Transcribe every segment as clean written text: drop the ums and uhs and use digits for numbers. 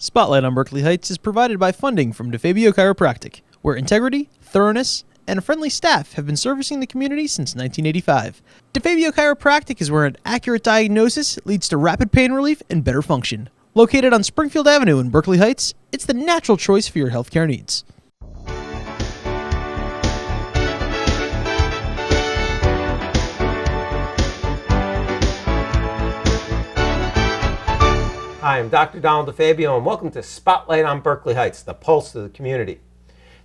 Spotlight on Berkeley Heights is provided by funding from DeFabio Chiropractic, where integrity, thoroughness, and a friendly staff have been servicing the community since 1985. DeFabio Chiropractic is where an accurate diagnosis leads to rapid pain relief and better function. Located on Springfield Avenue in Berkeley Heights, it's the natural choice for your healthcare needs. Hi, I'm Dr. Donald DeFabio, and welcome to Spotlight on Berkeley Heights, the pulse of the community.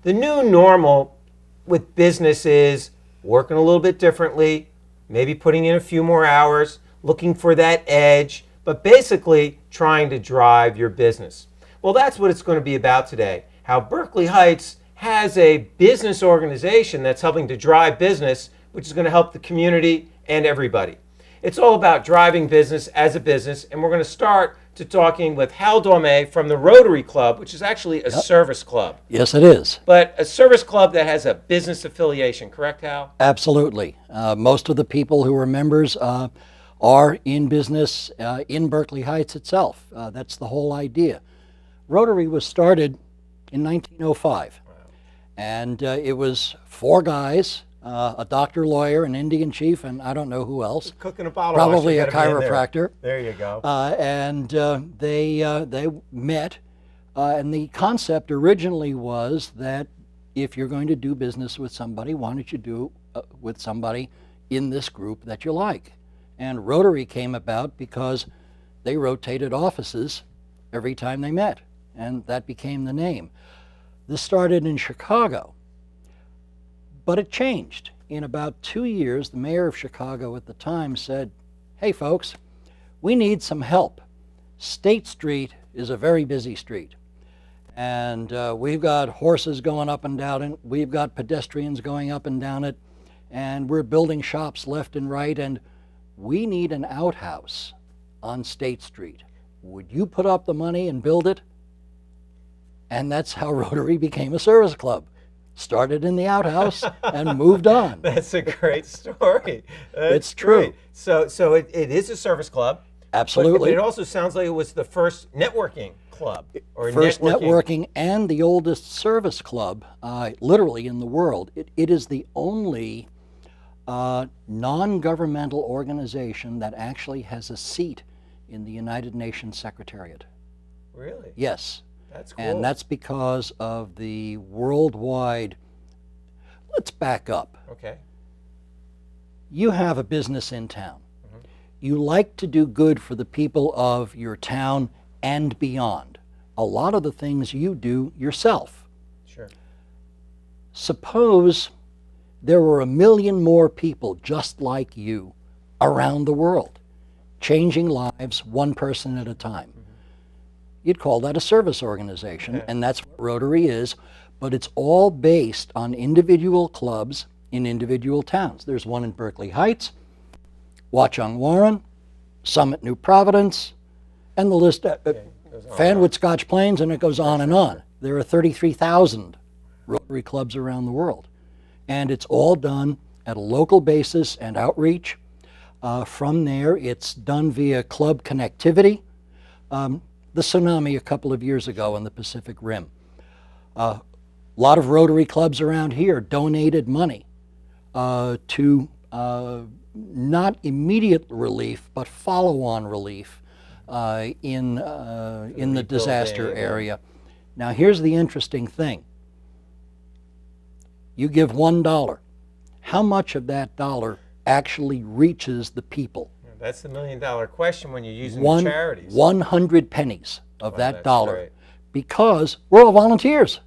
The new normal with business is working a little bit differently, maybe putting in a few more hours, looking for that edge, but basically trying to drive your business. Well, that's what it's going to be about today, how Berkeley Heights has a business organization that's helping to drive business, which is going to help the community and everybody. It's all about driving business as a business, and we're going to start to talking with Hal Dorme from the Rotary Club, which is actually a service club. Yes, it is. But a service club that has a business affiliation, correct, Hal? Absolutely. Most of the people who are members are in business in Berkeley Heights itself. That's the whole idea. Rotary was started in 1905, and it was four guys, a doctor, lawyer, an Indian chief, and I don't know who else. Cooking a bottle probably a chiropractor. There you go. And they met, and the concept originally was that if you're going to do business with somebody, why don't you do with somebody in this group that you like? And Rotary came about because they rotated offices every time they met, and that became the name. This started in Chicago. But it changed. In about 2 years, the mayor of Chicago at the time said, hey folks, we need some help. State Street is a very busy street. And we've got horses going up and down it, we've got pedestrians going up and down it, and we're building shops left and right, and we need an outhouse on State Street. Would you put up the money and build it? And that's how Rotary became a service club. Started in the outhouse and moved on. That's a great story. It's true. Great. So it is a service club. Absolutely. But it also sounds like it was the first networking club. Or first networking and the oldest service club, literally in the world. It is the only non-governmental organization that actually has a seat in the United Nations Secretariat. Really? Yes. That's cool. And that's because of the worldwide, let's back up. Okay. You have a business in town. Mm-hmm. You like to do good for the people of your town and beyond. A lot of the things you do yourself. Sure. Suppose there were 1 million more people just like you around the world, changing lives one person at a time. You'd call that a service organization, and that's what Rotary is, but it's all based on individual clubs in individual towns. There's one in Berkeley Heights, Watchung Warren, Summit New Providence, and the list, Fanwood Scotch Plains, and it goes on and on. There are 33,000 Rotary clubs around the world, and it's all done at a local basis and outreach. From there, it's done via club connectivity. The tsunami a couple of years ago in the Pacific Rim. A lot of Rotary clubs around here donated money to not immediate relief, but follow-on relief in the disaster area. Now here's the interesting thing. You give $1. How much of that dollar actually reaches the people? That's the $1 million question when you're using the charities. 100 pennies of that dollar. Great. Because we're all volunteers.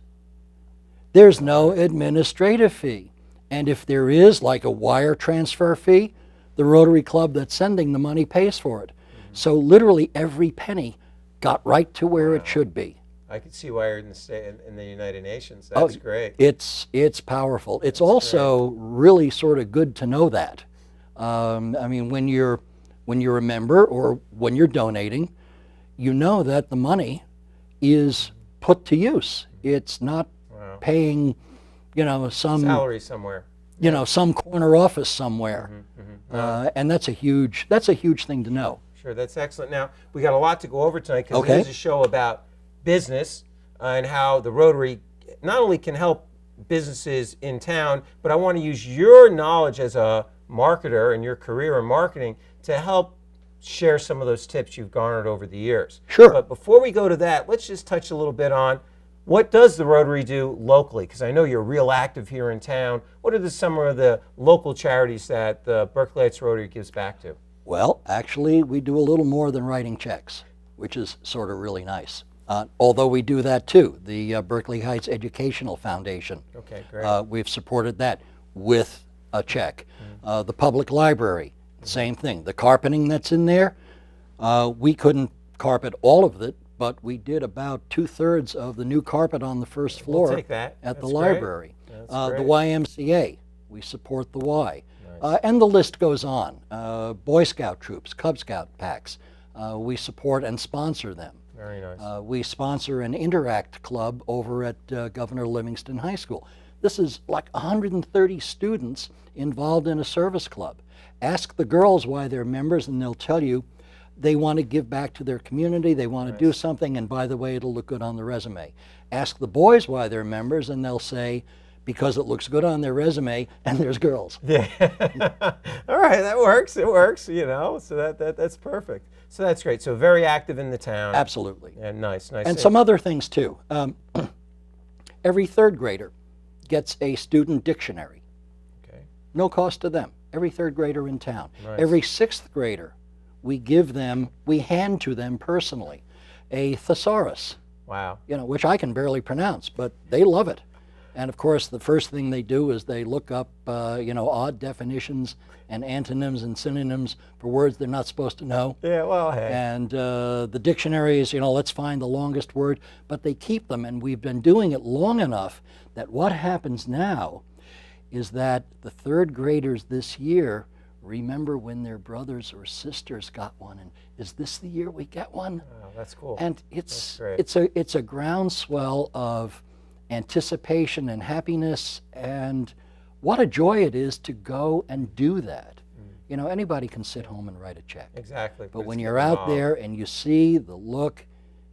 There's no administrative fee. And if there is, like a wire transfer fee, the Rotary Club that's sending the money pays for it. Mm-hmm. So literally every penny got right to where it should be. I could see why you're in the United Nations. That's great. It's powerful. It's also really sort of good to know that. I mean, when you're a member or when you're donating, you know that the money is put to use. It's not paying, some salary somewhere. Some corner office somewhere. And that's a huge thing to know. Sure, that's excellent. Now, we got a lot to go over tonight because it is a show about business and how the Rotary not only can help businesses in town, but I want to use your knowledge as a marketer and your career in marketing to help share some of those tips you've garnered over the years. Sure. But before we go to that, let's just touch a little bit on what does the Rotary do locally? Because I know you're real active here in town. What are some of the local charities that the Berkeley Heights Rotary gives back to? Well, actually, we do a little more than writing checks, which is sort of really nice. Although we do that too. The Berkeley Heights Educational Foundation. Okay, great. We've supported that with a check. The public library, same thing. The carpeting that's in there, we couldn't carpet all of it, but we did about 2/3 of the new carpet on the first floor We'll take that. at That's the great. library. That's The great. YMCA, we support the Y. Nice. And the list goes on. Boy Scout troops, Cub Scout packs, we support and sponsor them. Very nice. We sponsor an Interact club over at Governor Livingston High School. This is like 130 students involved in a service club. Ask the girls why they're members and they'll tell you they want to give back to their community, they want to do something, and by the way, it'll look good on the resume. Ask the boys why they're members and they'll say, because it looks good on their resume and there's girls. Yeah. All right, that works. It works, you know. So that's perfect. So that's great. So very active in the town. Absolutely. And nice. And some other things too. Every third grader gets a student dictionary. Okay. No cost to them. Every third grader in town. Nice. Every sixth grader, we hand to them personally a thesaurus, Wow. which I can barely pronounce, but they love it. And of course, the first thing they do is they look up, odd definitions and antonyms and synonyms for words they're not supposed to know. Yeah, well, hey. And the dictionaries, let's find the longest word, but they keep them, and we've been doing it long enough that what happens now is that the third graders this year remember when their brothers or sisters got one, and is this the year we get one? Oh, that's cool. And it's great. it's a groundswell of anticipation and happiness, and what a joy it is to go and do that. Anybody can sit home and write a check. Exactly. But when it's you're out involved. there and you see the look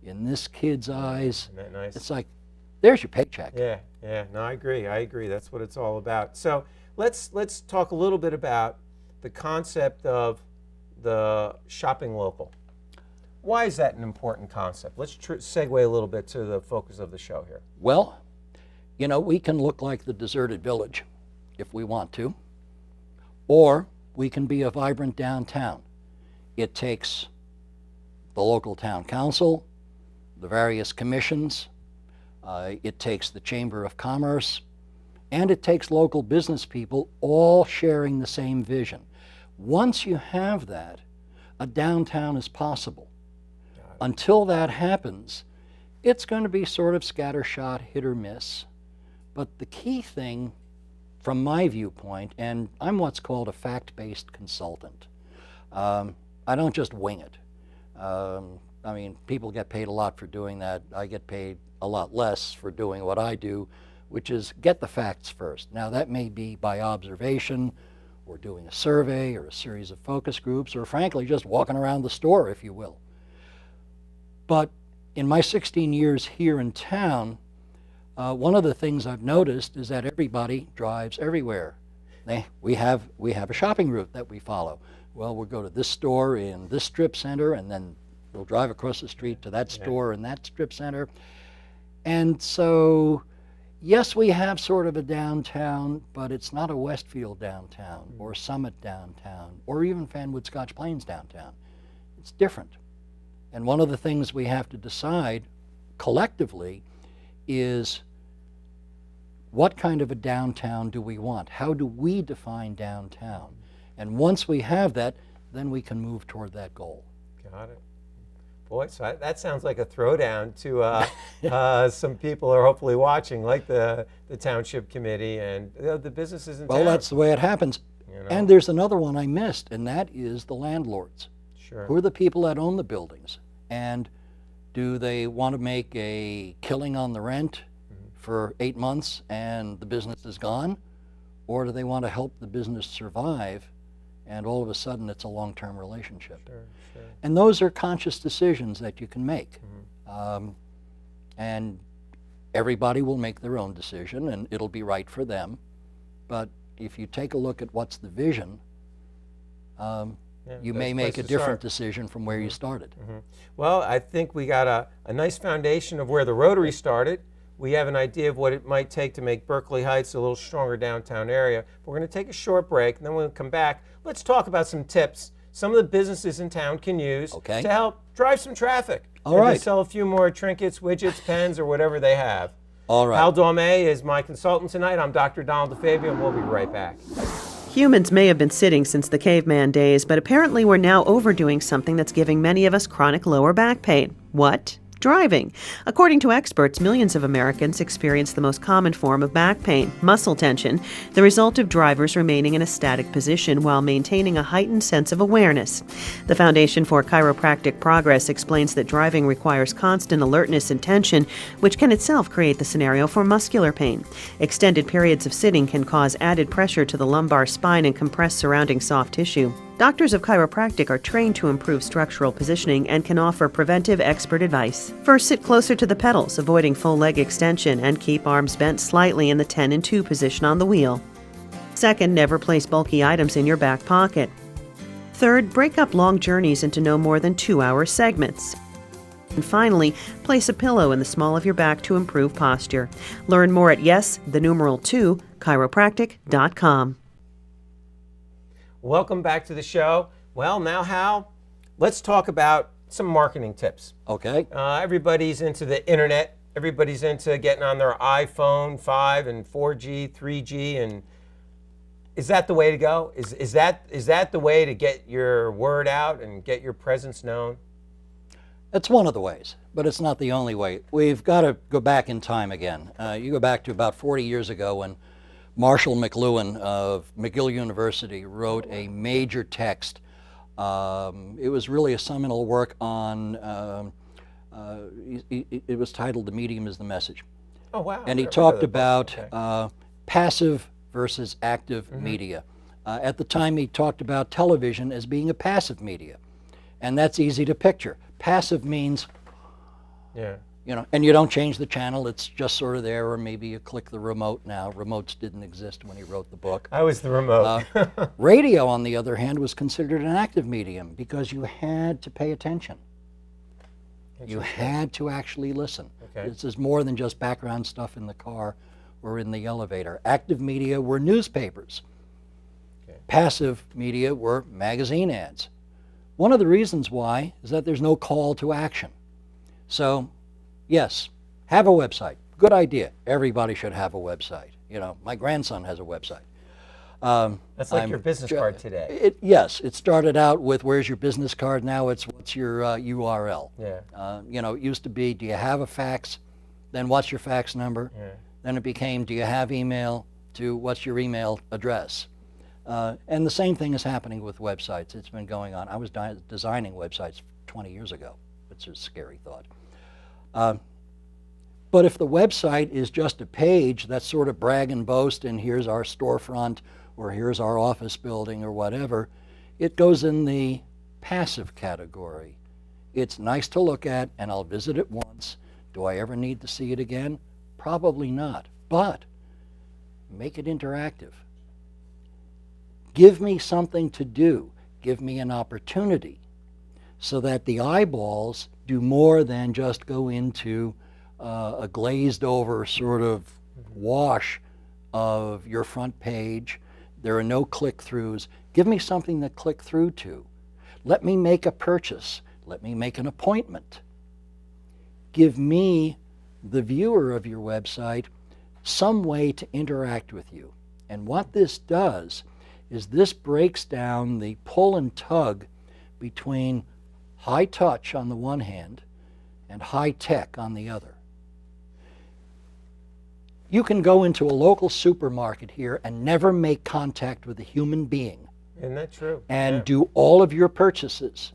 in this kid's eyes, Isn't that nice? it's like, there's your paycheck. Yeah, yeah. No, I agree. That's what it's all about. So let's talk a little bit about the concept of the shopping local. Why is that an important concept? Let's segue a little bit to the focus of the show here. Well, we can look like the deserted village if we want to, or we can be a vibrant downtown. It takes the local town council, the various commissions, it takes the Chamber of Commerce, and it takes local business people all sharing the same vision. Once you have that, a downtown is possible. Until that happens, it's going to be sort of scattershot, hit or miss. But the key thing, from my viewpoint, and I'm what's called a fact-based consultant. I don't just wing it. People get paid a lot for doing that. I get paid a lot less for doing what I do, which is get the facts first. Now, that may be by observation, or doing a survey, or a series of focus groups, or frankly, just walking around the store, if you will. But in my 16 years here in town, one of the things I've noticed is that everybody drives everywhere. We have a shopping route that we follow. Well, we'll go to this store in this strip center, and then we'll drive across the street to that store in that strip center. And so, yes, we have sort of a downtown, but it's not a Westfield downtown, or Summit downtown, or even Fanwood Scotch Plains downtown. It's different. And one of the things we have to decide collectively is, what kind of a downtown do we want? How do we define downtown? And once we have that, then we can move toward that goal. Got it. Boy, so that sounds like a throwdown to some people who are hopefully watching, like the township committee and the businesses in town. Well, that's the way it happens. And there's another one I missed, and that is the landlords. Sure. Who are the people that own the buildings? And do they want to make a killing on the rent for 8 months and the business is gone? Or do they want to help the business survive and all of a sudden it's a long-term relationship? Sure. And those are conscious decisions that you can make. And everybody will make their own decision, and it'll be right for them. But if you take a look at what's the vision, you may make a different decision from where you started. Well, I think we got a nice foundation of where the Rotary started. We have an idea of what it might take to make Berkeley Heights a little stronger downtown area. We're going to take a short break, and then we'll come back. Let's talk about some tips some of the businesses in town can use to help drive some traffic. All right. To sell a few more trinkets, widgets, pens, or whatever they have. All right. Al Dorme is my consultant tonight. I'm Dr. Donald DeFabio, and we'll be right back. Humans may have been sitting since the caveman days, but apparently we're now overdoing something that's giving many of us chronic lower back pain. What? Driving. According to experts, millions of Americans experience the most common form of back pain, muscle tension, the result of drivers remaining in a static position while maintaining a heightened sense of awareness. The Foundation for Chiropractic Progress explains that driving requires constant alertness and tension, which can itself create the scenario for muscular pain. Extended periods of sitting can cause added pressure to the lumbar spine and compress surrounding soft tissue. Doctors of chiropractic are trained to improve structural positioning and can offer preventive expert advice. First, sit closer to the pedals, avoiding full leg extension, and keep arms bent slightly in the 10 and 2 position on the wheel. Second, never place bulky items in your back pocket. Third, break up long journeys into no more than 2-hour segments. And finally, place a pillow in the small of your back to improve posture. Learn more at 2 chiropractic.com. Welcome back to the show. Well, now, Hal, let's talk about some marketing tips. Okay. Everybody's into the internet. Everybody's into getting on their iPhone 5 and 4G, 3G, and is that the way to go? Is that the way to get your word out and get your presence known? It's one of the ways, but it's not the only way. We've got to go back in time again. You go back to about 40 years ago when Marshall McLuhan of McGill University wrote a major text. It was really a seminal work on, it was titled "The Medium is the Message." Oh, wow. And he talked about passive versus active media. At the time, he talked about television as being a passive media. And that's easy to picture. Passive means, and you don't change the channel, it's just sort of there, or maybe you click the remote now. Remotes didn't exist when he wrote the book. I was the remote. Radio, on the other hand, was considered an active medium because you had to pay attention. You had to actually listen. This is more than just background stuff in the car or in the elevator. Active media were newspapers. Passive media were magazine ads. One of the reasons why is that there's no call to action. So, yes, have a website. Good idea. Everybody should have a website. You know, my grandson has a website. That's like your business card today. Yes, it started out with where's your business card. Now it's what's your URL. You know, it used to be, do you have a fax? Then what's your fax number? Then it became, do you have email? To what's your email address? And the same thing is happening with websites. It's been going on. I was designing websites 20 years ago. It's a scary thought. But if the website is just a page that's sort of brag and boast, and here's our storefront, or here's our office building, or whatever, it goes in the passive category. It's nice to look at, and I'll visit it once. Do I ever need to see it again? Probably not. But make it interactive. Give me something to do. Give me an opportunity so that the eyeballs do more than just go into a glazed over sort of wash of your front page. There are no click-throughs. Give me something to click through to. Let me make a purchase. Let me make an appointment. Give me, the viewer of your website, some way to interact with you. And what this does is this breaks down the pull and tug between high touch on the one hand and high tech on the other. You can go into a local supermarket here and never make contact with a human being. Isn't that true? And do all of your purchases.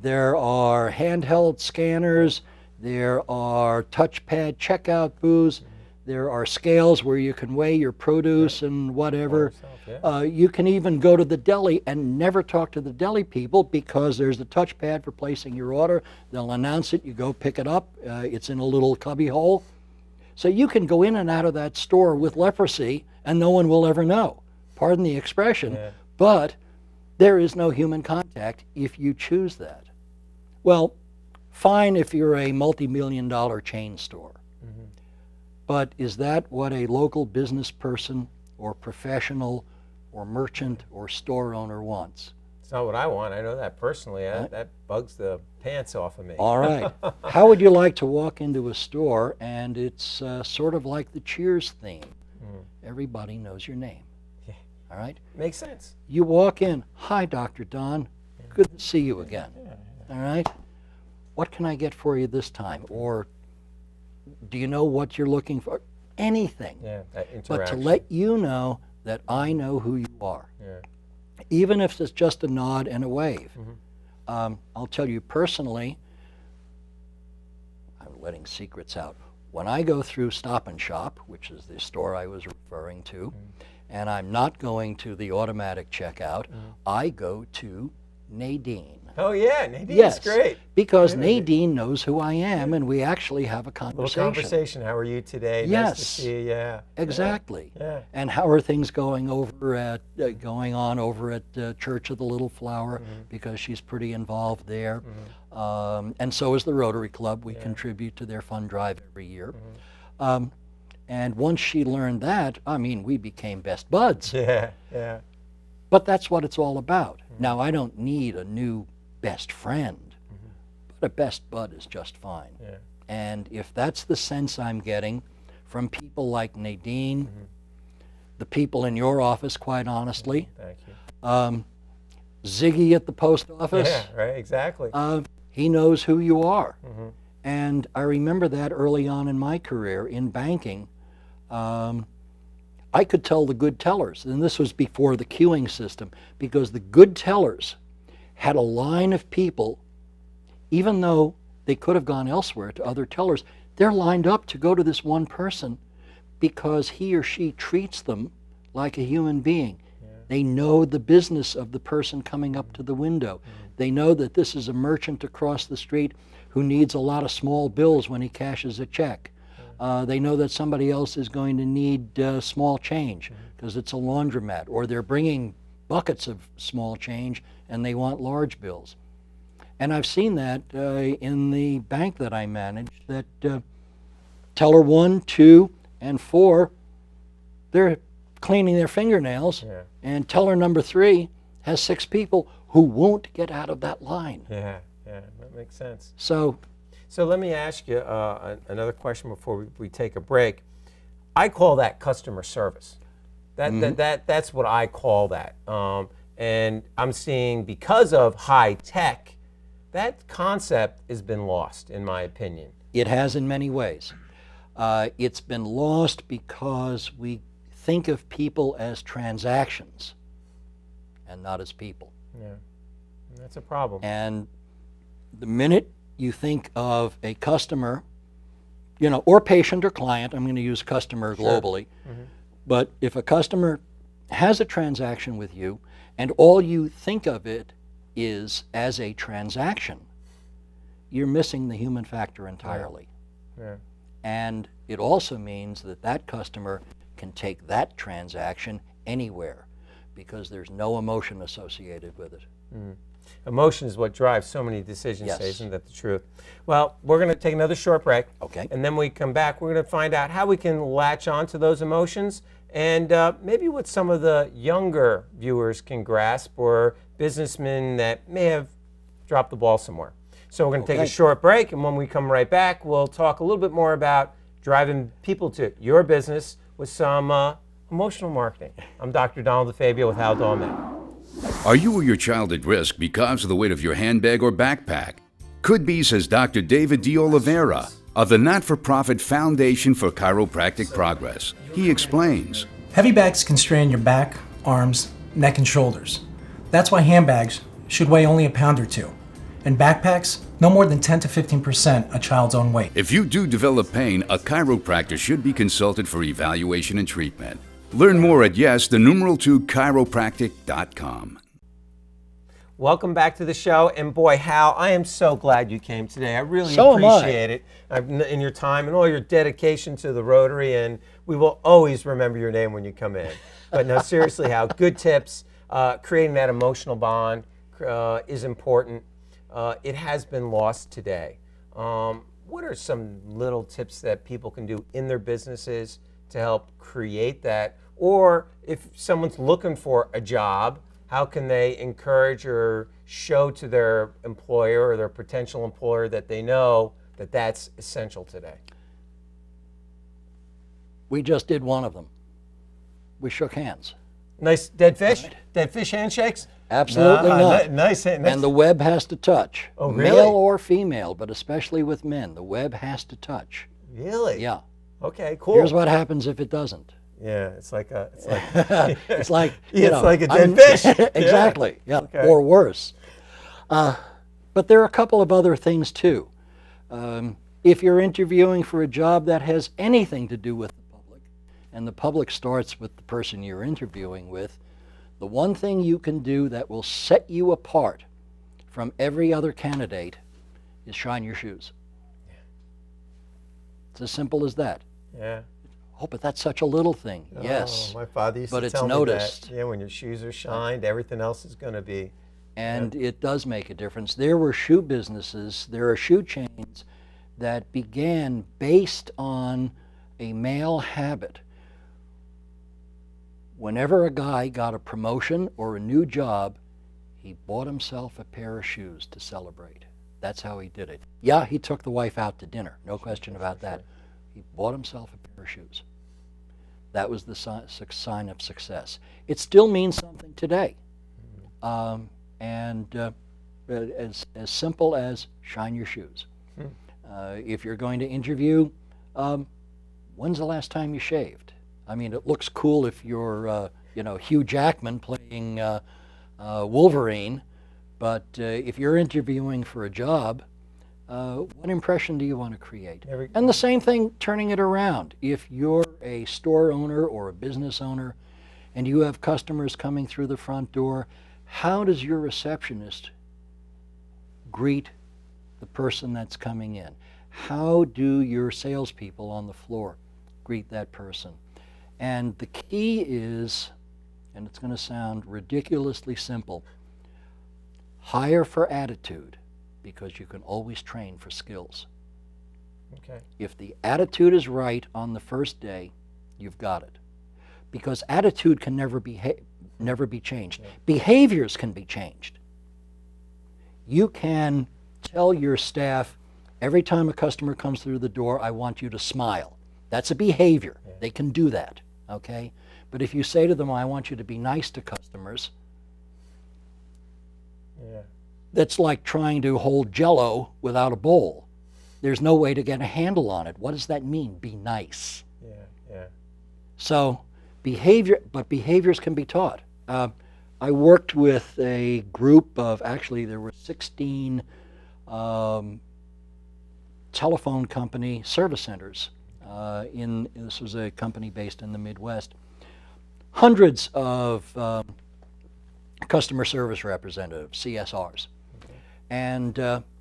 There are handheld scanners, there are touchpad checkout booths, there are scales where you can weigh your produce and whatever. yeah. You can even go to the deli and never talk to the deli people because there's a touchpad for placing your order. They'll announce it. You go pick it up. It's in a little cubby hole. So you can go in and out of that store with leprosy and no one will ever know. Pardon the expression, Yeah. but there is no human contact if you choose that. Well, fine if you're a multi-million-dollar chain store. Mm-hmm. But is that what a local business person or professional or merchant or store owner wants? It's not what I want. I know that personally. That bugs the pants off of me. All right. How would you like to walk into a store and it's sort of like the Cheers theme? Everybody knows your name. Yeah. All right? Makes sense. You walk in, hi, Dr. Don. Good to see you again. All right? What can I get for you this time? Or do you know what you're looking for? Anything. Yeah, that But interaction. to let you know that I know who you are. Yeah. Even if it's just a nod and a wave. Mm-hmm. I'll tell you personally, I'm letting secrets out. When I go through Stop and Shop, which is the store I was referring to, and I'm not going to the automatic checkout, I go to Nadine. Oh, yeah. Nadine's Yes, great. because Nadine knows who I am, and we actually have a Little conversation. conversation. How are you today? Nice to Yes. see you. Yeah. Exactly. Yeah. And how are things going over at Church of the Little Flower? Because she's pretty involved there, and so is the Rotary Club. We contribute to their fund drive every year. And once she learned that, I mean, we became best buds. Yeah. Yeah. But that's what it's all about. Now, I don't need a new best friend, but a best bud is just fine. Yeah. And if that's the sense I'm getting from people like Nadine, the people in your office, quite honestly, Thank you. Ziggy at the post office, Yeah. Right. Exactly. he knows who you are. And I remember that early on in my career in banking. I could tell the good tellers, and this was before the queuing system, because the good tellers had a line of people, even though they could have gone elsewhere to other tellers, they're lined up to go to this one person because he or she treats them like a human being. They know the business of the person coming up to the window. They know that this is a merchant across the street who needs a lot of small bills when he cashes a check. They know that somebody else is going to need small change because it's a laundromat, or they're bringing buckets of small change and they want large bills. And I've seen that in the bank that I manage, that teller 1, 2, and 4, they're cleaning their fingernails, and teller number 3 has 6 people who won't get out of that line. Yeah. Yeah. That makes sense. So So let me ask you another question before we take a break. I call that customer service. That's what I call that. And I'm seeing, because of high tech, that concept has been lost, in my opinion. it has in many ways. It's been lost because we think of people as transactions and not as people. Yeah, that's a problem. And the minute you think of a customer, or patient or client, I'm going to use customer globally, but if a customer has a transaction with you and all you think of it is as a transaction, you're missing the human factor entirely. Yeah. And it also means that that customer can take that transaction anywhere because there's no emotion associated with it. Emotion is what drives so many decisions, Yes. isn't that the truth? Well, we're going to take another short break. Okay. And then when we come back, we're going to find out how we can latch on to those emotions, and maybe what some of the younger viewers can grasp, or businessmen that may have dropped the ball somewhere. So we're going to take a Okay. short break, and when we come right back, we'll talk a little bit more about driving people to your business with some emotional marketing. I'm Dr. Donald DeFabio with Hal Dahlman. Are you or your child at risk because of the weight of your handbag or backpack? Could be, says Dr. David D. Oliveira of the not-for-profit Foundation for Chiropractic Progress. He explains. Heavy bags can strain your back, arms, neck, and shoulders. That's why handbags should weigh only a pound or 2, and backpacks no more than 10 to 15% a child's own weight. If you do develop pain, a chiropractor should be consulted for evaluation and treatment. Learn more at yes2chiropractic.com. Welcome back to the show. And boy, Hal, I am so glad you came today. I really So am I. appreciate it in your time and all your dedication to the Rotary. And we will always remember your name when you come in. But no, seriously, Hal, good tips. Creating that emotional bond is important. It has been lost today. What are some little tips that people can do in their businesses to help create that? Or if someone's looking for a job, how can they encourage or show to their employer or their potential employer that they know that that's essential today? We just did one of them. We shook hands. Nice dead fish? Right. Dead fish handshakes? Absolutely not. Nice. And the web has to touch. Oh, really? Male or female, but especially with men, the web has to touch. Really? Yeah. Okay, cool. Here's what happens if it doesn't. Yeah, it's like It's like, it's like a dead fish. Exactly. Yeah. Okay. Or worse. But there are a couple of other things too. If you're interviewing for a job that has anything to do with the public, and the public starts with the person you're interviewing with, the one thing you can do that will set you apart from every other candidate is shine your shoes. It's as simple as that. Yeah. Oh, but that's such a little thing. Yes. Oh, my father used but to it's tell noticed. me that. Yeah, when your shoes are shined, everything else is going to be. And it does make a difference. There were shoe businesses, there are shoe chains that began based on a male habit. Whenever a guy got a promotion or a new job, he bought himself a pair of shoes to celebrate. That's how he did it. Yeah, he took the wife out to dinner, no question about that. He bought himself a pair of shoes. That was the sign of success. It still means something today. As simple as shine your shoes. If you're going to interview, when's the last time you shaved? I mean, it looks cool if you're, Hugh Jackman playing Wolverine, but if you're interviewing for a job, what impression do you want to create? And the same thing, turning it around. If you're a store owner or a business owner and you have customers coming through the front door, how does your receptionist greet the person that's coming in? How do your salespeople on the floor greet that person? And the key is, and it's going to sound ridiculously simple, hire for attitude, because you can always train for skills. Okay. If the attitude is right on the first day, you've got it. Because attitude can never be changed. Yeah. Behaviors can be changed. You can tell your staff, every time a customer comes through the door, I want you to smile. That's a behavior. Yeah. They can do that, okay? But if you say to them, I want you to be nice to customers, that's like trying to hold Jell-O without a bowl. There's no way to get a handle on it. What does that mean? Be nice. Yeah. So behaviors can be taught. I worked with a group of, actually there were 16 telephone company service centers. This was a company based in the Midwest. Hundreds of customer service representatives, CSRs. And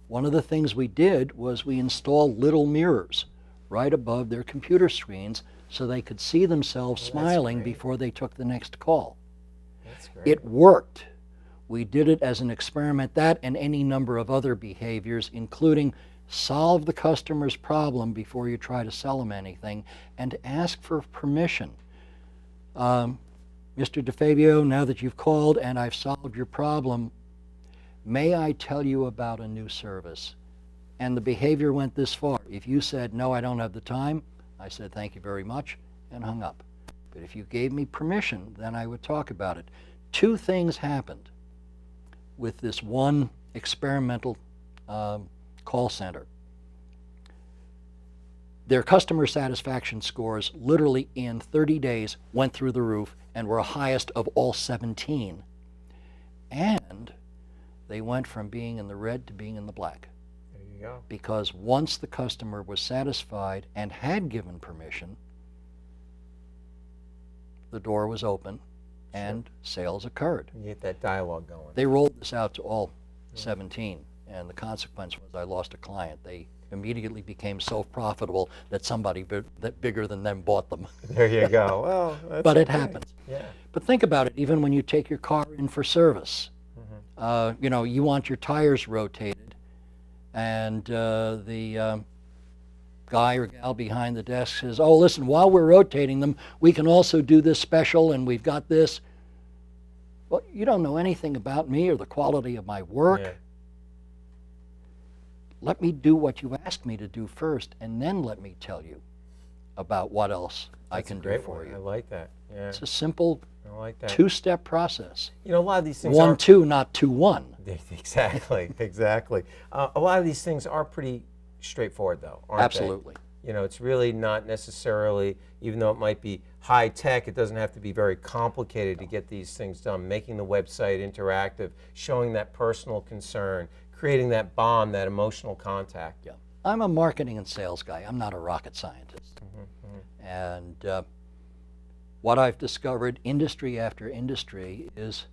one of the things we did was we installed little mirrors right above their computer screens so they could see themselves smiling before they took the next call. That's great. It worked. We did it as an experiment, that and any number of other behaviors, including solve the customer's problem before you try to sell them anything, and ask for permission. Mr. DeFabio, now that you've called and I've solved your problem, may I tell you about a new service? And the behavior went this far. If you said, no, I don't have the time, I said, thank you very much, and hung up. But if you gave me permission, then I would talk about it. Two things happened with this one experimental call center. Their customer satisfaction scores literally in 30 days went through the roof and were highest of all 17. And they went from being in the red to being in the black. There you go. Because once the customer was satisfied and had given permission, the door was open and sales occurred. You get that dialogue going. They rolled this out to all 17, and the consequence was I lost a client. They immediately became so profitable that somebody that bigger than them bought them. There you go. Well, that's But it okay. happens. Yeah. But think about it, even when you take your car in for service, you know, you want your tires rotated, and the guy or gal behind the desk says, oh, listen, while we're rotating them, we can also do this special, and we've got this. Well, you don't know anything about me or the quality of my work. Yeah. Let me do what you asked me to do first, and then let me tell you about what else I That's can a do great for one. I you. like that. Yeah. It's a simple I like that. two-step process. You know, a lot of these things 1, are 2, not 2, 1. exactly, exactly. A lot of these things are pretty straightforward, though, aren't they? Absolutely. You know, it's really not necessarily, even though it might be high tech, it doesn't have to be very complicated to get these things done. Making the website interactive, showing that personal concern, creating that bond, that emotional contact. Yeah. I'm a marketing and sales guy. I'm not a rocket scientist. And what I've discovered industry after industry is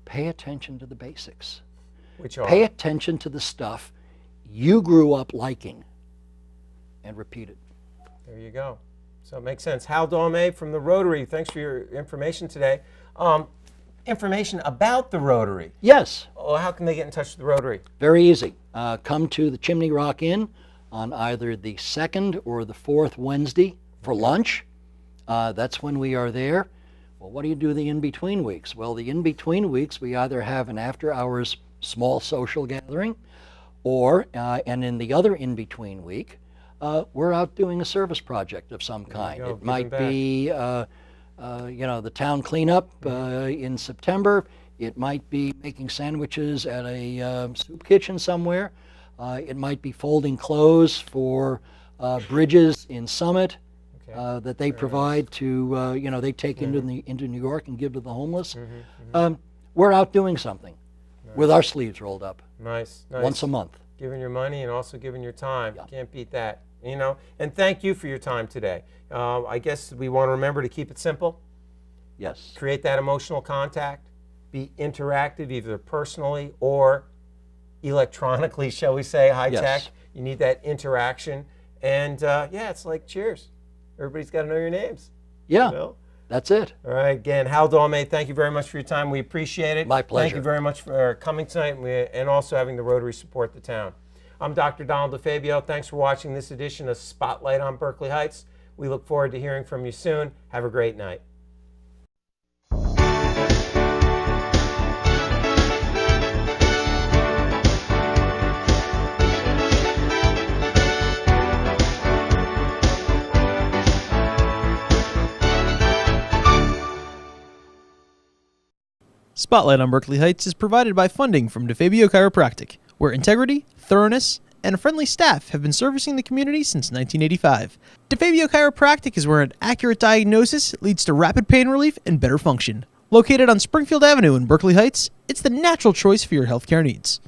pay attention to the basics. Which are? Pay attention to the stuff you grew up liking and repeat it. There you go. So it makes sense. Hal Daume from the Rotary, thanks for your information today. Information about the Rotary. Yes, Oh, how can they get in touch with the Rotary? very easy. Come to the Chimney Rock Inn on either the 2nd or the 4th Wednesday for lunch. That's when we are there. Well, what do you do the in-between weeks? Well, the in-between weeks, we either have an after-hours small social gathering, or, and in the other in-between week, we're out doing a service project of some kind. go, It giving might back. be, you know, the town cleanup in September. It might be making sandwiches at a soup kitchen somewhere. It might be folding clothes for Bridges in Summit that they provide to, you know, they take into New York and give to the homeless. We're out doing something with our sleeves rolled up Nice, nice. once a month. Giving your money and also giving your time. Can't beat that. You know, and thank you for your time today. I guess we want to remember to keep it simple. Yes. Create that emotional contact. Be interactive, either personally or electronically, shall we say, high tech. Yes. You need that interaction. And yeah, it's like cheers. Everybody's got to know your names. Yeah, You know? that's it. All right, again, Hal Daume, thank you very much for your time. We appreciate it. My Thank pleasure. you very much for coming tonight and also having the Rotary support the town. I'm Dr. Donald DeFabio. Thanks for watching this edition of Spotlight on Berkeley Heights. We look forward to hearing from you soon. Have a great night. Spotlight on Berkeley Heights is provided by funding from DeFabio Chiropractic, where integrity, thoroughness, and a friendly staff have been servicing the community since 1985. DeFabio Chiropractic is where an accurate diagnosis leads to rapid pain relief and better function. Located on Springfield Avenue in Berkeley Heights, it's the natural choice for your healthcare needs.